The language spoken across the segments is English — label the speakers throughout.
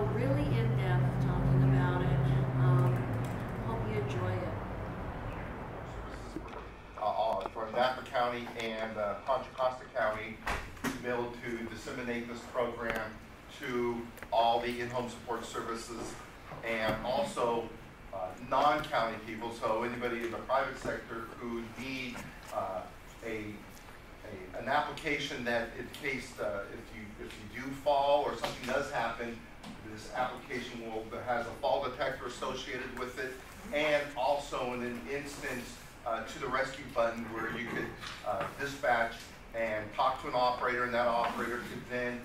Speaker 1: go really in depth talking about it. Hope you enjoy it.
Speaker 2: From Napa County and Contra Costa County to be able to disseminate this program to all the in-home support services and also non-county people, so anybody in the private sector who need an application that in case if you do fall or something does happen, this application has a fall detector associated with it, and also in an instance to the rescue button where you could dispatch and talk to an operator, and that operator could then,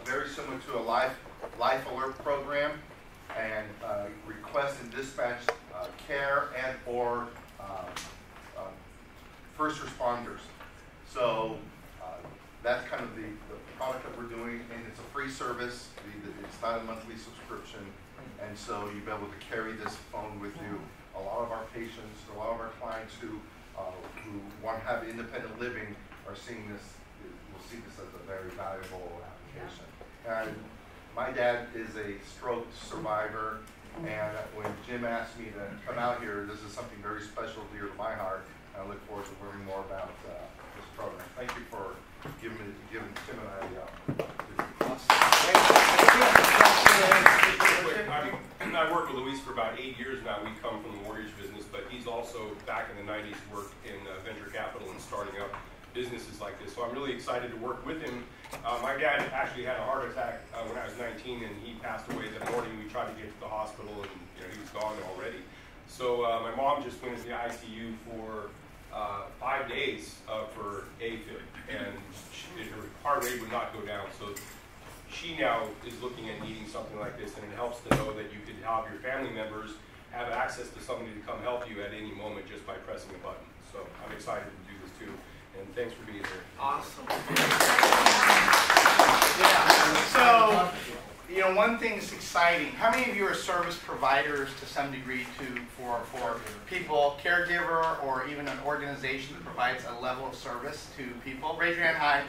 Speaker 2: very similar to a life alert program, and request and dispatch care and or first responders. So that's kind of the product that we're doing, and it's a free service. It's not a monthly subscription, and so you'll be able to carry this phone with you. A lot of our patients, a lot of our clients who want to have independent living are seeing this, will see this as a very valuable application. And my dad is a stroke survivor, and when Jim asked me to come out here, this is something very special dear to my heart, and I look forward to learning more about this program. Thank you for giving Tim and I the
Speaker 3: I worked with Luis for about 8 years now. We come from the mortgage business, but he's also back in the 90s worked in venture capital and starting up businesses like this. So I'm really excited to work with him. My dad actually had a heart attack when I was 19, and he passed away that morning. We tried to get to the hospital, and he was gone already. So my mom just went into the ICU for 5 days for AFib, and her heart rate would not go down. So she now is looking at needing something like this, and it helps to know that you could have your family members have access to somebody to come help you at any moment just by pressing a button. So I'm excited to do this too, and thanks for being here.
Speaker 4: Awesome. Yeah. So, one thing that's exciting. How many of you are service providers to some degree for people, caregiver, or even an organization that provides a level of service to people? Raise your hand high.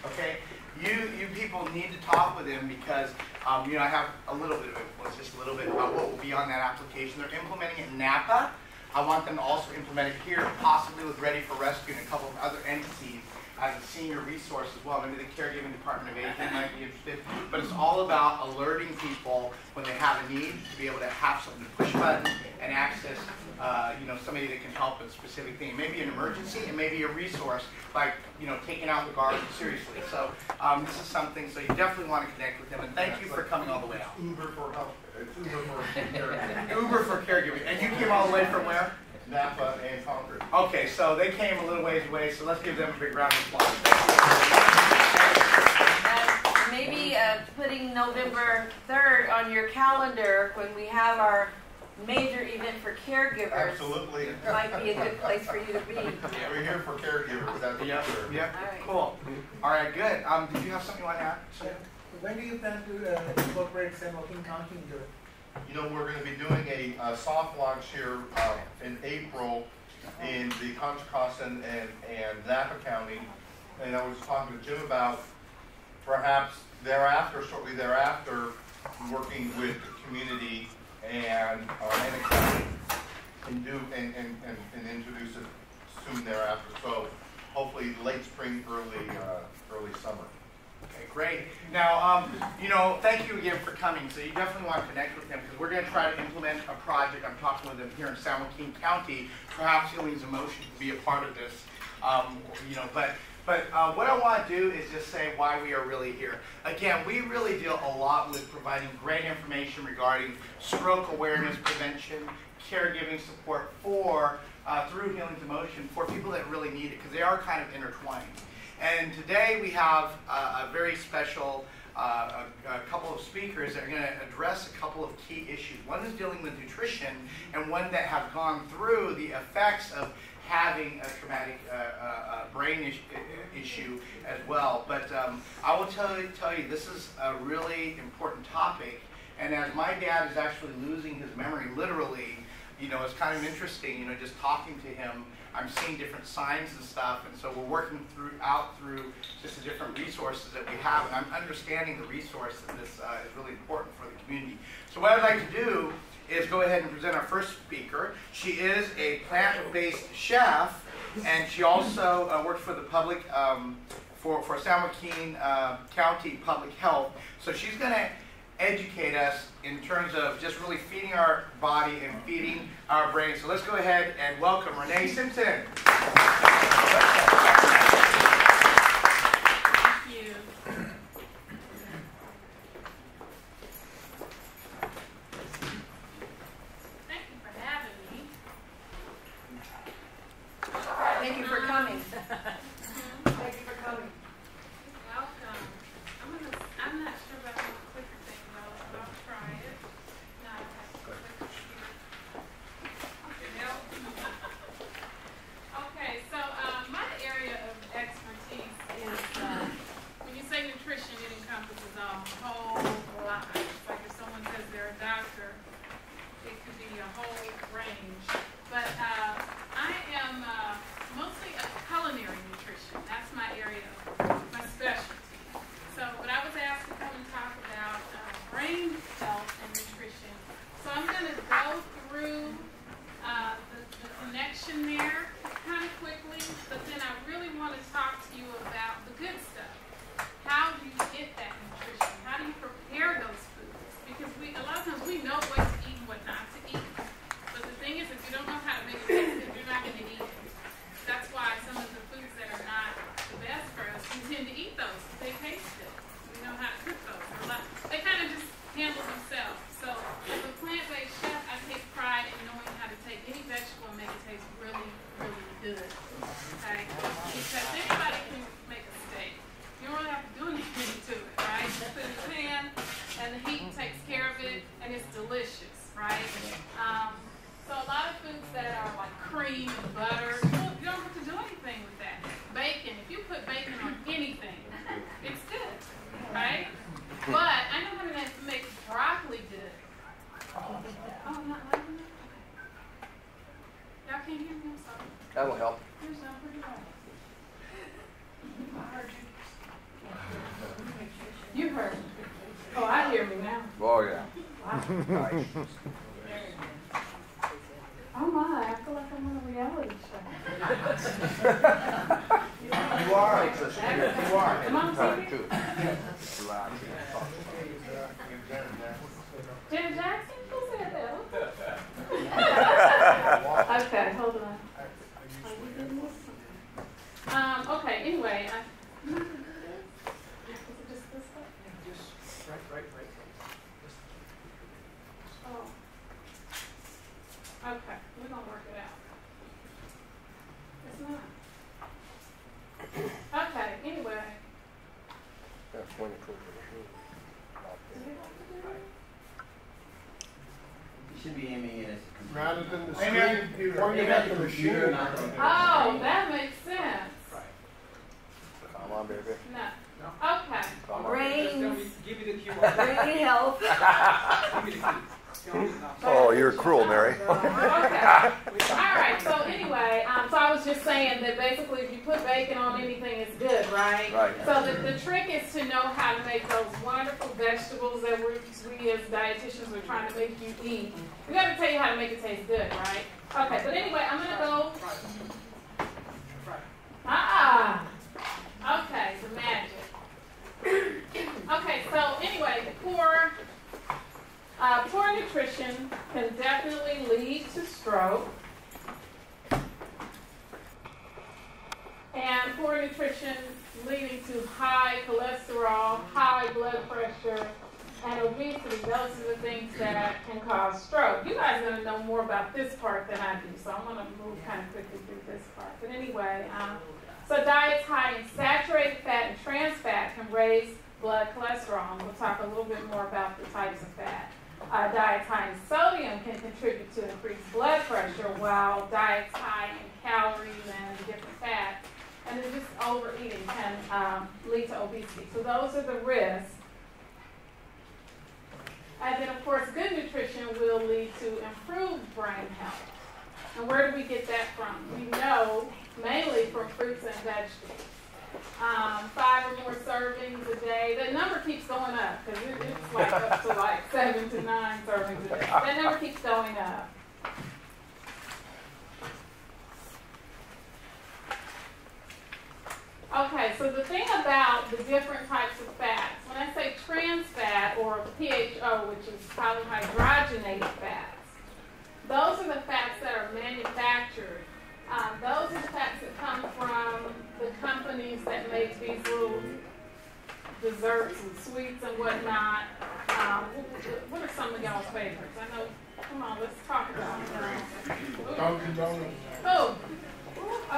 Speaker 4: Okay. You people need to talk with him because, I have a little bit of it, just a little bit about what will be on that application. They're implementing it in Napa. I want them to also implement it here, possibly with Ready for Rescue and a couple of other entities as a senior resource as well. Maybe the Caregiving Department of Aging might be interested. But it's all about alerting people when they have a need to be able to have something to push a button and access somebody that can help with a specific thing. Maybe an emergency and maybe a resource like, taking out the garbage seriously. So this is something, so you definitely want to connect with them. And thank you for coming all the way out.
Speaker 2: Uber for help. Uber for caregiving.
Speaker 4: Uber for caregiving. And you came all the way from where?
Speaker 2: Napa and Concord.
Speaker 4: Okay, so they came a little ways away, so let's give them a big round of applause.
Speaker 1: Maybe putting November 3rd on your calendar when we have our major event for caregivers.
Speaker 2: Absolutely.
Speaker 1: Might be a good place for you to be.
Speaker 2: We're here for caregivers, that's for sure.
Speaker 4: Yep.
Speaker 1: All right.
Speaker 4: Cool. All right, good. Did you have something you want to add?
Speaker 5: When do you plan to incorporate San Joaquin County into it?
Speaker 2: We're going to be doing a soft launch here in April in the Contra Costa and Napa County, and I was talking to Jim about perhaps shortly thereafter, working with the community and Atlantic County and introduce it soon thereafter. So hopefully late spring, early summer.
Speaker 4: Okay, great. Now, thank you again for coming. So you definitely want to connect with them because we're going to try to implement a project. I'm talking with them here in San Joaquin County. Perhaps Healings in Motion to be a part of this. But what I want to do is just say why we are really here. Again, we really deal a lot with providing great information regarding stroke awareness, prevention, caregiving support through Healings in Motion for people that really need it because they are kind of intertwined. And today we have a very special a couple of speakers that are going to address a couple of key issues. One is dealing with nutrition, and one that have gone through the effects of having a traumatic brain issue as well. But I will tell you, this is a really important topic. And as my dad is actually losing his memory, literally, it's kind of interesting, just talking to him. I'm seeing different signs and stuff, and so we're working through just the different resources that we have, and I'm understanding the resource that this is really important for the community. So what I'd like to do is go ahead and present our first speaker. She is a plant-based chef, and she also works for the public, for San Joaquin County Public Health. So she's going to educate us in terms of just really feeding our body and feeding our brain. So let's go ahead and welcome Renee Simpson.
Speaker 6: Thank you. Thank you for having me.
Speaker 1: Thank you for coming. Thank you for coming.
Speaker 6: Welcome. I'm not sure about the clicker thing though, but I'll try it. No, I have to click here. Okay, help. Okay, so my area of expertise is when you say nutrition, it encompasses a whole lot. It's like if someone says they're a doctor, it could be a whole range. But I am mostly a culinary nutrition. That's my area, my specialty. So, but I was asked to come and talk about brain health and nutrition. So I'm going to go through the connection there kind of quickly, but then I really want to talk to you about the good stuff. How do you get that nutrition? How do you prepare those foods? Because a lot of times we know what to eat and what not to eat. But the thing is, if you don't know how to make it taste good, you're not going to eat it. That's why some of the foods that are not the best for us, we tend to eat those. They taste good. We know how to cook those. They kind of just handle themselves. So as a plant-based chef, I take pride in knowing how to take any vegetable and make it taste really, really good. Okay? Because anybody can make a steak. You don't really have to do anything to it, right? You put it in the pan, and the heat takes care of it, and it's delicious, right? So a lot of foods that are like cream and butter, you don't have to do anything with that. Bacon, if you put bacon on anything, it's good, right? But I know how to make broccoli good. Oh, I'm not liking it? Y'all can't hear me? I'm sorry.
Speaker 7: That will help.
Speaker 6: Here's not pretty loud. I heard you. You heard me. Oh, I hear me now.
Speaker 7: Oh, yeah.
Speaker 6: Wow. Oh my, I feel like I'm on a reality show.
Speaker 7: You are. You are.
Speaker 6: Am I on TV?
Speaker 7: Too.
Speaker 6: Janet Jackson? Who said that? Okay, hold on. Okay, anyway. Is it just this stuff?
Speaker 5: Just right.
Speaker 6: Oh. Okay, we're going to work it out. It's not. Okay, anyway.
Speaker 7: That's wonderful.
Speaker 8: You should be aiming it at the computer.
Speaker 5: Rather than the
Speaker 4: Amen.
Speaker 5: screen, pointing at the machine.
Speaker 6: Oh, that makes sense.
Speaker 7: Come on, baby.
Speaker 6: No. Okay.
Speaker 7: Come on.
Speaker 1: Brains,
Speaker 5: Give me the QR.
Speaker 1: brain health.
Speaker 5: Give me the
Speaker 7: Oh, you're cruel, Mary.
Speaker 6: Okay. All right. So anyway, so I was just saying that basically, if you put bacon on anything, it's good, right?
Speaker 7: Right.
Speaker 6: So the trick is to know how to make those wonderful vegetables that we as dietitians are trying to make you eat. We got to tell you how to make it taste good, right? Okay. But anyway, I'm gonna go. Okay. The magic. Okay. So anyway, poor nutrition can definitely lead to stroke. And poor nutrition leading to high cholesterol, high blood pressure, and obesity. Those are the things that can cause stroke. You guys are going to know more about this part than I do, so I'm going to move kind of quickly through this part. But anyway, so diets high in saturated fat and trans fat can raise blood cholesterol. And we'll talk a little bit more about the types of fat. Diets high in sodium can contribute to increased blood pressure, while diets high in calories and different fats, and then just overeating can lead to obesity. So those are the risks. And then, of course, good nutrition nutrition will lead to improved brain health. And where do we get that from? We know mainly from fruits and vegetables. 5 or more servings a day. That number keeps going up because it's like up to like 7 to 9 servings a day. That number keeps going up. Okay, so the thing about the different types of fats, when I say trans fat or PHO, which is polyhydrogenated fats, those are the fats that are manufactured. Those are the fats that come from the companies that make these little desserts and sweets and whatnot. What are some of y'all's favorites? I know, come on, let's talk about them.
Speaker 5: Dunkin' Donuts.
Speaker 6: Oh,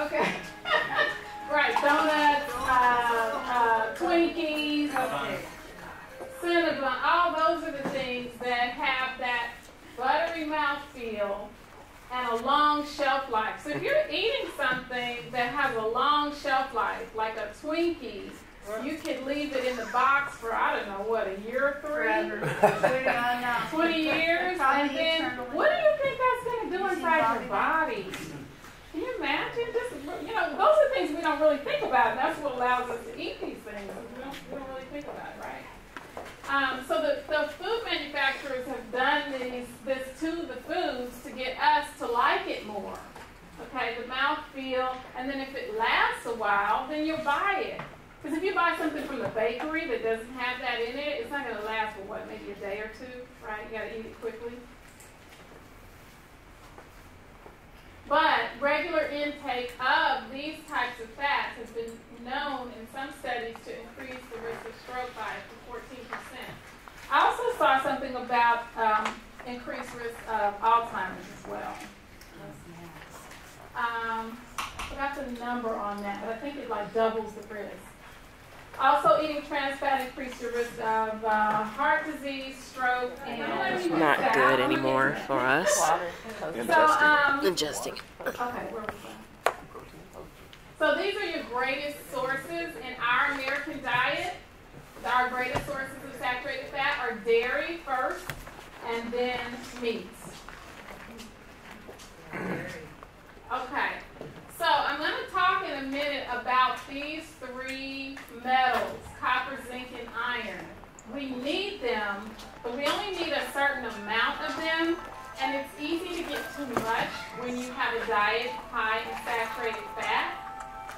Speaker 6: okay. Right, donuts, Twinkies, Cinnabon, all those are the things that have that buttery mouthfeel and a long shelf life. So if you're eating something that has a long shelf life, like a Twinkie, you could leave it in the box for, I don't know, what, a year or 3? 20 years? And then, what do you think that's going to do inside your body? Can you imagine? Just, those are things we don't really think about, and that's what allows us to eat these things. We don't really think about it, right? So the food manufacturers have done this to the foods to get us to like it more. Okay, the mouthfeel, and then if it lasts a while, then you'll buy it. Because if you buy something from the bakery that doesn't have that in it, it's not going to last for maybe a day or two, right? You got to eat it quickly. But regular intake of these types of fats has been known in some studies to increase the risk of stroke by up to 14%. I also saw something about increased risk of Alzheimer's as well. I forgot the number on that, but I think it like doubles the risk. Also, eating trans fat increases your risk of heart disease, stroke, and
Speaker 9: Not good anymore for us.
Speaker 6: Ingesting. Okay, where was that? So these are your greatest sources in our American diet. Our greatest sources of saturated fat are dairy first, and then meats. Okay. So I'm going to talk in a minute about these 3 metals, copper, zinc, and iron. We need them, but we only need a certain amount of them, and it's easy to get too much when you have a diet high in saturated fat.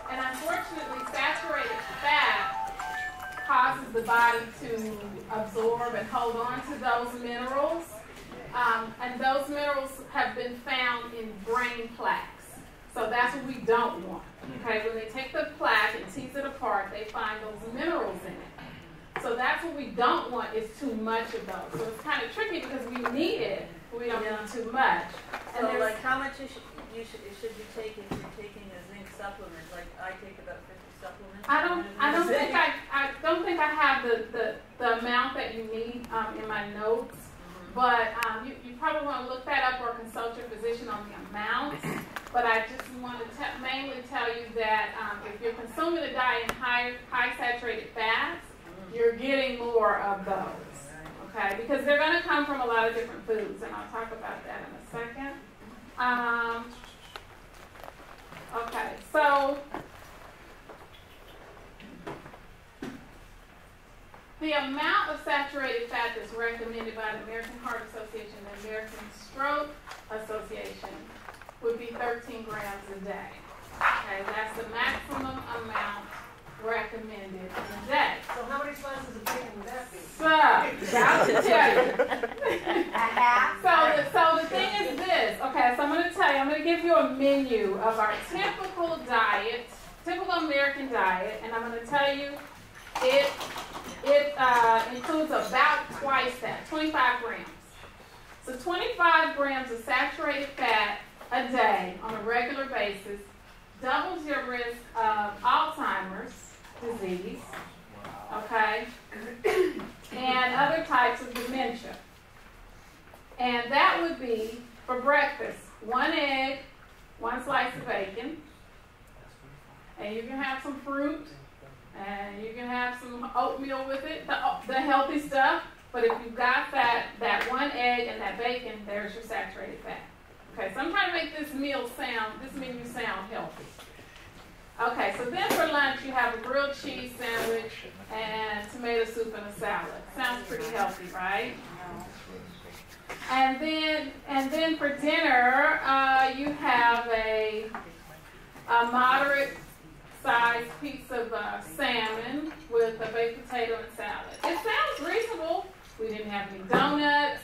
Speaker 6: And unfortunately, saturated fat causes the body to absorb and hold on to those minerals, and those minerals have been found in brain plaques. So that's what we don't want. Okay, when they take the plaque and tease it apart, they find those minerals in it. So that's what we don't want is too much of those. So it's kind of tricky because we need it, but we don't need too much. And
Speaker 10: so like how much should you take if you're taking a zinc supplement? Like I take about 50 supplements.
Speaker 6: I don't think I have the amount that you need in my notes. But you probably want to look that up or consult your physician on the amounts. But I just want to mainly tell you that if you're consuming a diet in high saturated fats, you're getting more of those. Okay? Because they're going to come from a lot of different foods, and I'll talk about that in a second. Okay, so the amount of saturated fat that's recommended by the American Heart Association and the American Stroke Association would be 13 grams a day. Okay, that's the maximum amount recommended in a day.
Speaker 10: So how many slices of bacon would that be?
Speaker 6: So, I'll tell you. So the thing is this. Okay, so I'm going to tell you, I'm going to give you a menu of our typical diet, typical American diet, and I'm going to tell you it includes about twice that, 25 grams. So 25 grams of saturated fat a day on a regular basis doubles your risk of Alzheimer's disease, okay, and other types of dementia. And that would be for breakfast, 1 egg, 1 slice of bacon, and you can have some fruit, and you can have some oatmeal with it, the healthy stuff, but But if you've got that one egg and that bacon, there's your saturated fat. Okay, so I'm trying to make this menu sound healthy. Okay, so then for lunch you have a grilled cheese sandwich and tomato soup and a salad. Sounds pretty healthy, right? And then for dinner you have a moderate sized piece of salmon with a baked potato and salad. It sounds reasonable. We didn't have any donuts.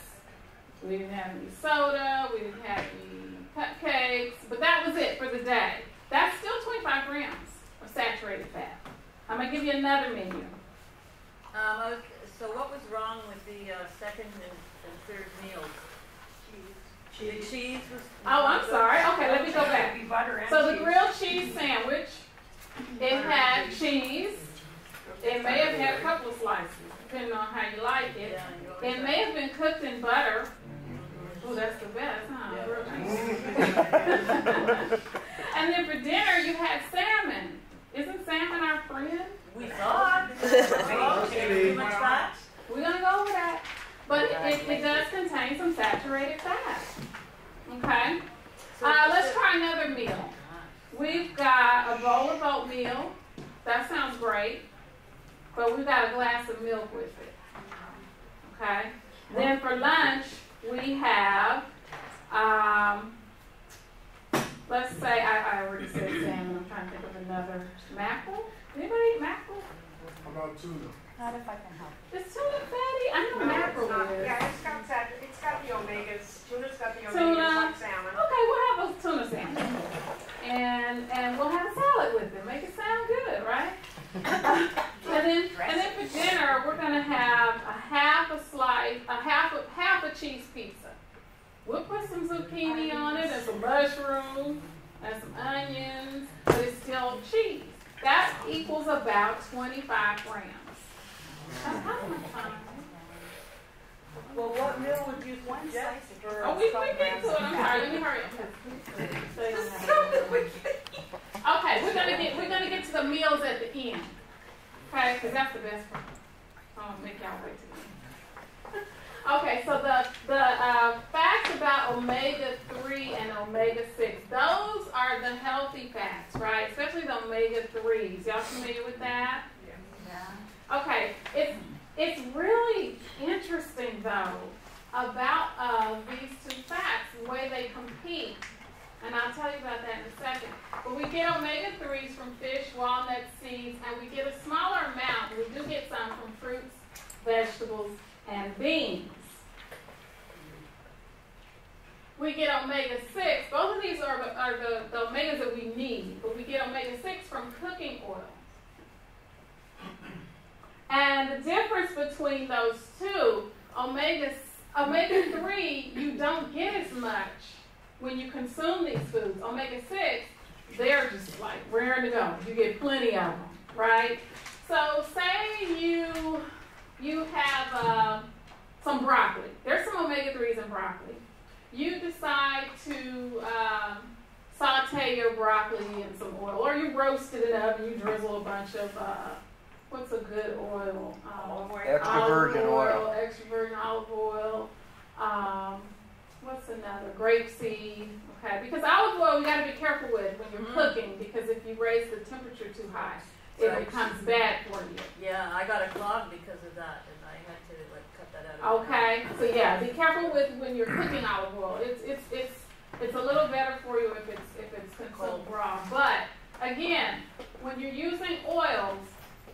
Speaker 6: We didn't have any soda. We didn't have any cupcakes. But that was it for the day. That's still 25 grams of saturated fat. I'm going to give you another menu.
Speaker 10: Okay, so what was wrong with the second and third meals? Cheese. The cheese was...
Speaker 6: Oh, I'm sorry. Okay, let me go back. So the grilled cheese sandwich, it had cheese. It may have had a couple of slices, depending on how you like it. It may have been cooked in butter. Oh, that's the best, huh? Grilled cheese. And then for dinner, you had salmon. Isn't salmon our friend?
Speaker 10: We thought. Too much fat?
Speaker 6: We're going to go over that. But it does contain some saturated fat. Okay? Let's try another meal. We've got a bowl of oatmeal. That sounds great. But we've got a glass of milk with it. Okay? Then for lunch, we have, let's say, I already said salmon. I'm trying to think of another. Mackerel? Anybody eat mackerel?
Speaker 5: How about tuna?
Speaker 11: Not if I can help.
Speaker 6: Is tuna fatty? I know mackerel is.
Speaker 11: Yeah, it's got the omegas. Tuna's got the omegas
Speaker 6: Tuna.
Speaker 11: like salmon.
Speaker 6: Okay, we'll have a tuna sandwich. And we'll have a salad with it. Make it sound good, right? and then for dinner, we're gonna have a half a cheese pizza. We'll put some zucchini on it and some mushrooms and some onions, but it's still cheese. That equals about 25 grams. That's how much time?
Speaker 10: Well, what meal would you suggest for
Speaker 6: Oh, we get to it. I'm sorry. Let me hurry up. Okay, we're gonna get to the meals at the end. Okay, because that's the best part. I'm gonna make y'all wait to the end. Okay, so the facts about omega-3 and omega-6, those are the healthy fats, right? Especially the omega-3s. Y'all familiar with that? Yeah. Okay, it's really interesting, though, about these two fats, the way they compete. And I'll tell you about that in a second. But we get omega-3s from fish, walnuts, seeds, and we get a smaller amount. We do get some from fruits, vegetables, and beans. We get omega-6. Both of these are the omegas that we need. But we get omega-6 from cooking oil. And the difference between those two, omega-3, you don't get as much when you consume these foods. Omega-6, they're just like raring to go. You get plenty of them, right? So say you have some broccoli. There's some omega-3s in broccoli. You decide to saute your broccoli in some oil, or you roast it up and you drizzle a bunch of, what's a good oil?
Speaker 7: Extra virgin oil.
Speaker 6: Extra virgin olive oil. What's another? Grapeseed. Okay, because olive oil you got to be careful with when you're cooking, because if you raise the temperature too high, it becomes bad for you.
Speaker 10: Yeah, I got a clog because of that, and I had to cut that out.
Speaker 6: Okay, so yeah, be careful with when you're cooking olive oil. It's a little better for you if it's consumed raw. But again, when you're using oils,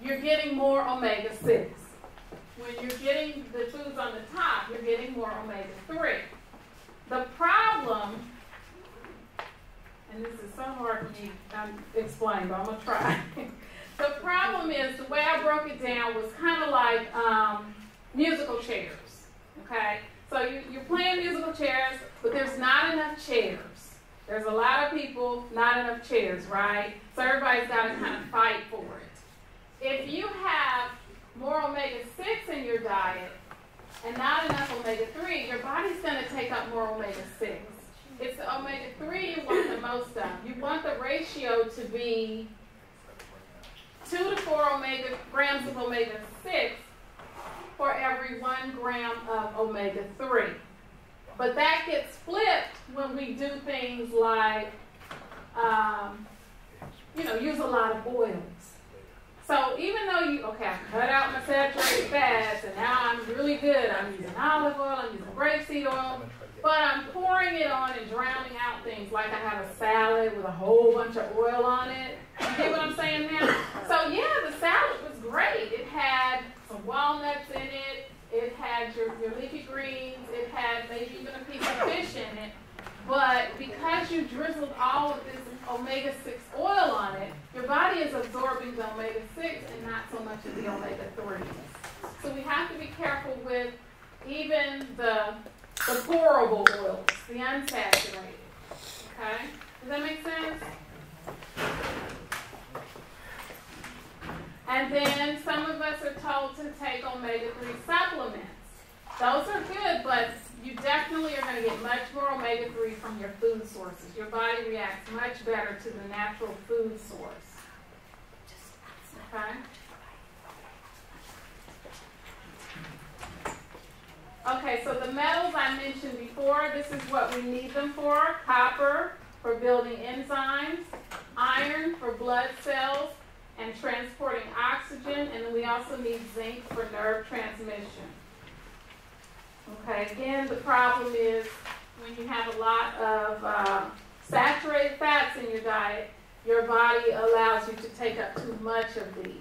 Speaker 6: you're getting more omega-6. When you're getting the foods on the top, you're getting more omega-3. The problem, and this is so hard for me to explain, but I'm going to try. The problem is, the way I broke it down was kind of like musical chairs, okay? So you're playing musical chairs, but there's not enough chairs. There's a lot of people, not enough chairs, right? So everybody's got to kind of fight for it. If you have more omega-6 in your diet and not enough omega-3, your body's going to take up more omega-6. It's the omega-3 you want the most of. You want the ratio to be 2 to 4 grams of omega-6 for every 1 gram of omega-3. But that gets flipped when we do things like, use a lot of oils. So even though I cut out my saturated fats and now I'm really good, I'm using olive oil, I'm using grapeseed oil, but I'm pouring it on and drowning out things like I have a salad with a whole bunch of oil on it. You get what I'm saying now? So yeah, the salad was great. It had some walnuts in it. It had your leafy greens. It had maybe even a piece of fish in it. But because you drizzled all of this omega-6 oil on it, your body is absorbing the omega-6 and not so much of the omega-3. So we have to be careful with even the pourable oils, the unsaturated. Okay? Does that make sense? And then some of us are told to take omega-3 supplements. Those are good, but you definitely are going to get much more omega-3 from your food sources. Your body reacts much better to the natural food source. Okay? Okay, so the metals I mentioned before, this is what we need them for. Copper for building enzymes, iron for blood cells and transporting oxygen, and then we also need zinc for nerve transmission. Okay, again, the problem is when you have a lot of saturated fats in your diet, your body allows you to take up too much of these.